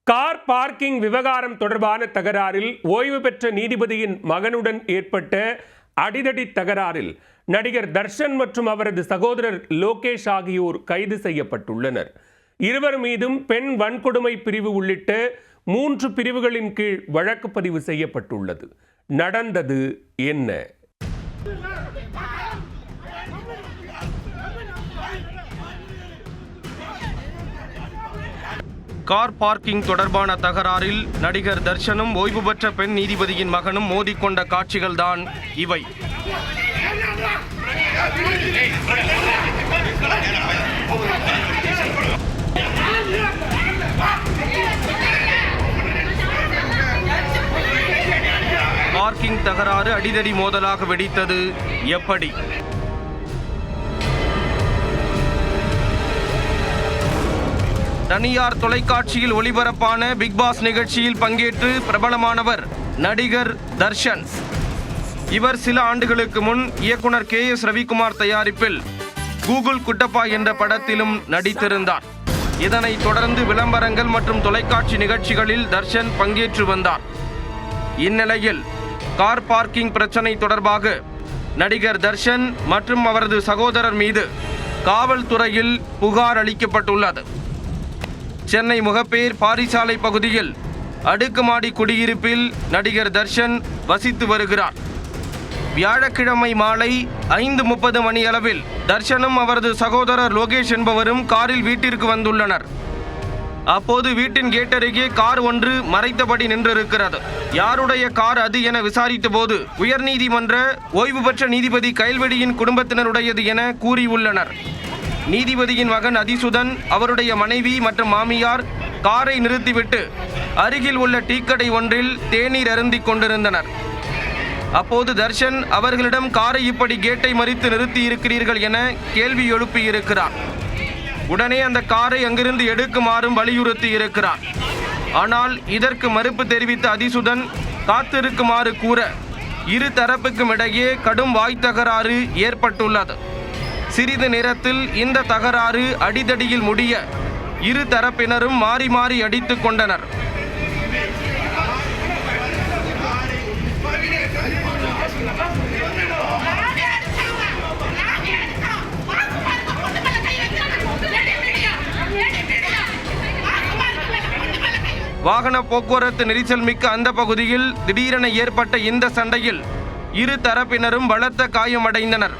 Car parking விவகாரம் தொடர்பான தகராறில் ஓய்வு பெற்ற நீதிபதியின் மகனுடன் ஏற்பட்ட அடிதடி தகராறில் நடிகர் தர்ஷன் மற்றும் அவரது சகோதரர் லோகேஷ் ஆகியோர் கைது செய்யப்பட்டுள்ளனர். இருவர் மீதும் பெண் வன்கொடுமை பிரிவு உள்ளிட்ட 3 பிரிவுகளின் கீழ் வழக்கு பதிவு செய்யப்பட்டுள்ளது. நடந்தது என்ன? கார் பார்க்கிங் தொடர்பான தகராறில் நடிகர் தர்ஷனும் ஓய்வு பெற்ற பெண் நீதிபதியின் மகனும் மோதிக்கொண்ட காட்சிகள்தான் இவை. பார்க்கிங் தகராறு அடிதடி மோதலாக வெடித்தது எப்படி? தனியார் தொலைக்காட்சியில் ஒளிபரப்பான பிக் பாஸ் நிகழ்ச்சியில் பங்கேற்று பிரபலமானவர் நடிகர் தர்ஷன். இவர் சில ஆண்டுகளுக்கு முன் இயக்குனர் KS ரவிக்குமார் தயாரிப்பில் கூகுள் குட்டப்பா என்ற படத்திலும் நடித்திருந்தார். இதனைத் தொடர்ந்து விளம்பரங்கள் மற்றும் தொலைக்காட்சி நிகழ்ச்சிகளில் தர்ஷன் பங்கேற்று வந்தார். இந்நிலையில் கார் பார்க்கிங் பிரச்சனை தொடர்பாக நடிகர் தர்ஷன் மற்றும் அவரது சகோதரர் மீது காவல்துறையில் புகார் அளிக்கப்பட்டுள்ளது. சென்னை முகப்பேர் பாரிசாலை பகுதியில் அடுக்குமாடி குடியிருப்பில் நடிகர் தர்ஷன் வசித்து வருகிறார். வியாழக்கிழமை மாலை 5:30 மணியளவில் தர்ஷனும் அவரது சகோதரர் லோகேஷ் என்பவரும் காரில் வீட்டிற்கு வந்துள்ளனர். அப்போது வீட்டின் கேட் அருகே கார் ஒன்று மறைத்தபடி நின்றிருக்கிறது. யாருடைய கார் அது என விசாரித்த போது உயர்நீதிமன்ற ஓய்வு பெற்ற நீதிபதி கயல்வெளியின் குடும்பத்தினருடையது என கூறியுள்ளனர். நீதிபதியின் மகன் அதிசுதன், அவருடைய மனைவி மற்றும் மாமியார் காரை நிறுத்திவிட்டு அருகில் உள்ள டீக்கடை ஒன்றில் தேநீர் அருந்திக் கொண்டிருந்தனர். அப்போது தர்ஷன் அவர்களிடம் காரை இப்படி கேட்டை மறித்து நிறுத்தி இருக்கிறீர்கள் என கேள்வி எழுப்பியிருக்கிறார். உடனே அந்த காரை அங்கிருந்து எடுக்குமாறும் வலியுறுத்தி இருக்கிறார். ஆனால் இதற்கு மறுப்பு தெரிவித்த அதிசுதன் காத்திருக்குமாறு கூற இரு தரப்புக்கும் இடையே கடும் வாய் தகராறு ஏற்பட்டுள்ளது. சிறிது நேரத்தில் இந்த தகராறு அடிதடியில் முடிய இரு தரப்பினரும் மாறி மாறி அடித்துக் கொண்டனர். வாகன போக்குவரத்து நெரிசல் மிக்க அந்த பகுதியில் திடீரென ஏற்பட்ட இந்த சண்டையில் இரு தரப்பினரும் பலத்த காயமடைந்தனர்.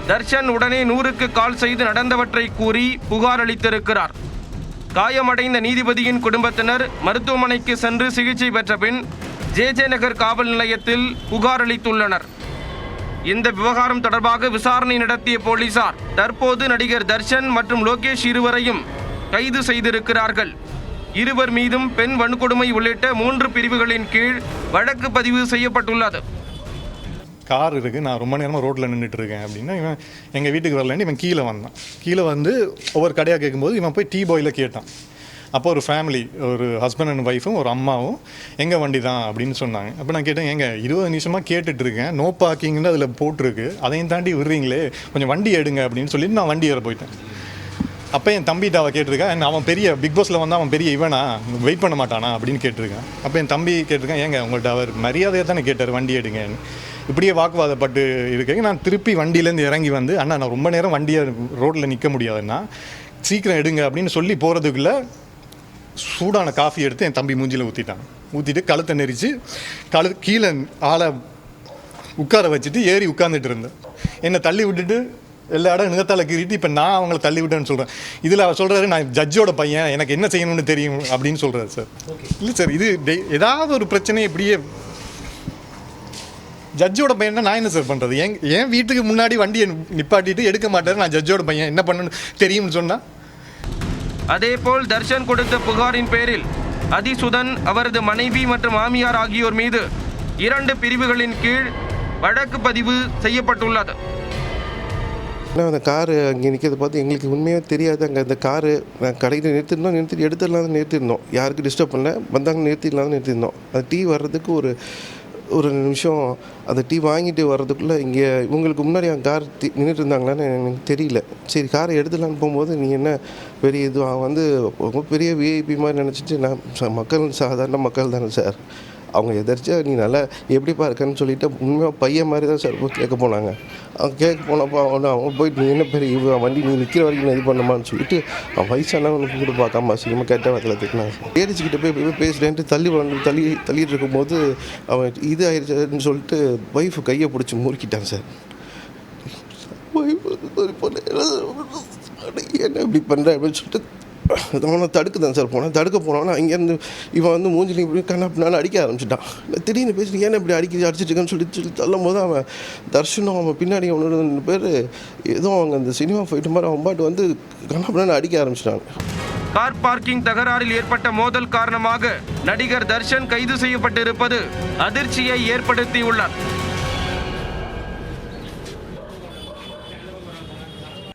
தர்ஷன் உடனே 100க்கு கால் செய்து நடந்தவற்றை கூறி புகார் அளித்திருக்கிறார். காயமடைந்த நீதிபதியின் குடும்பத்தினர் மருத்துவமனைக்கு சென்று சிகிச்சை பெற்ற பின் JJ நகர் காவல் நிலையத்தில் புகார் அளித்துள்ளனர். இந்த விவகாரம் தொடர்பாக விசாரணை நடத்திய போலீசார் தற்போது நடிகர் தர்ஷன் மற்றும் லோகேஷ் இருவரையும் கைது செய்திருக்கிறார்கள். இருவர் மீதும் பெண் வன்கொடுமை உள்ளிட்ட 3 பிரிவுகளின் கீழ் வழக்கு பதிவு செய்யப்பட்டுள்ளது. கார் இருக்குது, நான் ரொம்ப நேரமாக ரோட்டில் நின்றுட்டுருக்கேன் அப்படின்னா இவன் எங்கள் வீட்டுக்கு வரலன்னு இவன் கீழே வந்தான். கீழே வந்து ஒவ்வொரு கடையாக கேட்கும்போது இவன் போய் டீ பாயில் கேட்டான். அப்போ ஒரு ஃபேமிலி, ஒரு ஹஸ்பண்ட் அண்ட் ஒய்ஃபும் ஒரு அம்மாவும் எங்கள் வண்டி தான் அப்படின்னு சொன்னாங்க. அப்போ நான் கேட்டேன், எங்க 20 நிமிஷமாக கேட்டுட்ருக்கேன், நோ பார்க்கிங்னு அதில் போட்டிருக்கு, அதையும் தாண்டி விடுறீங்களே, கொஞ்சம் வண்டி எடுங்க அப்படின்னு சொல்லிட்டு நான் வண்டி ஏற போயிட்டேன். அப்போ என் தம்பிகிட்ட அவள் கேட்டிருக்கேன், அவன் பெரிய பிக் பாஸில் வந்து அவன் பெரிய இவனா, வெயிட் பண்ண மாட்டானா அப்படின்னு கேட்டிருக்கேன். அப்போ என் தம்பி கேட்டிருக்கேன், ஏங்க உங்கள்கிட்ட அவர் மரியாதையாக தானே கேட்டார் வண்டி எடுங்கன்னு. இப்படியே வாக்குவாதப்பட்டு இருக்கேங்க. நான் திருப்பி வண்டியிலேருந்து இறங்கி வந்து, அண்ணா நான் ரொம்ப நேரம் வண்டியை ரோட்டில் நிற்க முடியாதுண்ணா, சீக்கிரம் எடுங்க அப்படின்னு சொல்லி போகிறதுக்குள்ளே சூடான காஃபி எடுத்து என் தம்பி மூஞ்சியில் ஊற்றிட்டு கழுத்தை நெரிச்சு கீழே ஆளை உட்கார வச்சுட்டு ஏறி உட்காந்துட்டு இருந்தேன். என்னை தள்ளி விட்டுட்டு எல்லா இடம் நிகத்தால் கீறிட்டு இப்போ நான் அவங்கள தள்ளி விட்டேன்னு சொல்கிறேன். இதில் அவர் சொல்கிறாரு, நான் ஜட்ஜோட பையன், எனக்கு என்ன செய்யணும்னு தெரியும் அப்படின்னு சொல்கிறாரு. சார் இல்லை சார், இது ஏதாவது ஒரு பிரச்சனை இப்படியே ஜட்ஜோட பையன் நான் என்ன சார் பண்ணுறது? என் வீட்டுக்கு முன்னாடி வண்டியை நிப்பாட்டிட்டு எடுக்க மாட்டார், நான் ஜட்ஜோட பையன் என்ன பண்ணணும்னு தெரியும்னு சொன்னால். அதேபோல் தர்ஷன் கொடுத்த புகாரின் பேரில் அதிசுதன், அவரது மனைவி மற்றும் மாமியார் ஆகியோர் மீது 2 பிரிவுகளின் கீழ் வழக்கு பதிவு செய்யப்பட்டுள்ளது. அந்த காரு அங்கே நிற்கிறத பார்த்து எங்களுக்கு உண்மையாக தெரியாது. அங்கே அந்த காரு நான் கடையில் நிறுத்திட்டு எடுத்துடலாம் நிறுத்திருந்தோம். யாருக்கும் டிஸ்டர்ப் பண்ணல, வந்தாங்க நிறுத்திடலாம் நிறுத்திருந்தோம். அது டீ வர்றதுக்கு ஒரு நிமிஷம் அந்த டீ வாங்கிட்டு வர்றதுக்குள்ளே இங்கே இவங்களுக்கு முன்னாடி அந்த கார் நின்றுட்டு இருந்தாங்களான்னு எனக்கு தெரியல. சரி காரை எடுத்துலான்னு போகும்போது நீங்கள் என்ன பெரிய இது வந்து ரொம்ப பெரிய விஐபி மாதிரி நினச்சிட்டு நான் மக்கள் சாதாரண மக்கள் தானே சார், அவங்க எதிர்த்து நீ நல்லா எப்படிப்பா இருக்கன்னு சொல்லிவிட்டு உண்மையாக பையன் மாதிரி தான் சார் போய் கேட்க போனாங்க. அவங்க கேட்க போனப்போ அவங்க போயிட்டு நீ என்ன பெரிய வண்டி நீ நிற்கிற வரைக்கும் நான் இது பண்ணுமான்னு சொல்லிட்டு அவன் வயசானவனுக்கு கூட பார்க்காம அசிங்கமாக கேட்ட வார்த்தையில் திட்டினாங்க சார். ஏடிச்சிக்கிட்ட போய் பேசுகிறேன்ட்டு தள்ளிட்டு இருக்கும்போது அவன் இது ஆயிடுச்சுன்னு சொல்லிட்டு ஒய்ஃபு கையை பிடிச்சி முறுக்கிட்டான் சார். என்ன இப்படி பண்ணுறேன் அப்படின்னு சொல்லிட்டு அவனை தடுக்குதான் சார் தடுக்க போனவனா அங்கேருந்து இவன் வந்து மூஞ்சிலையும் இப்படி கண்ணாப்பினாலும் அடிக்க ஆரம்பிச்சிட்டான். திடீர்னு பேசி ஏன்னா இப்படி அடிச்சிட்ருக்கேன்னு சொல்லி தள்ளும் போது அவன் தர்ஷனும் அவன் பின்னாடி அவனோட 2 பேர் ஏதோ அவங்க அந்த சினிமா போயிட்டு மாதிரி அவன் பாட்டு வந்து கண்ணாப்பினாலும் அடிக்க ஆரம்பிச்சிட்டாங்க. கார் பார்க்கிங் தகராறில் ஏற்பட்ட மோதல் காரணமாக நடிகர் தர்ஷன் கைது செய்யப்பட்டிருப்பது அதிர்ச்சியை ஏற்படுத்தியுள்ளார்.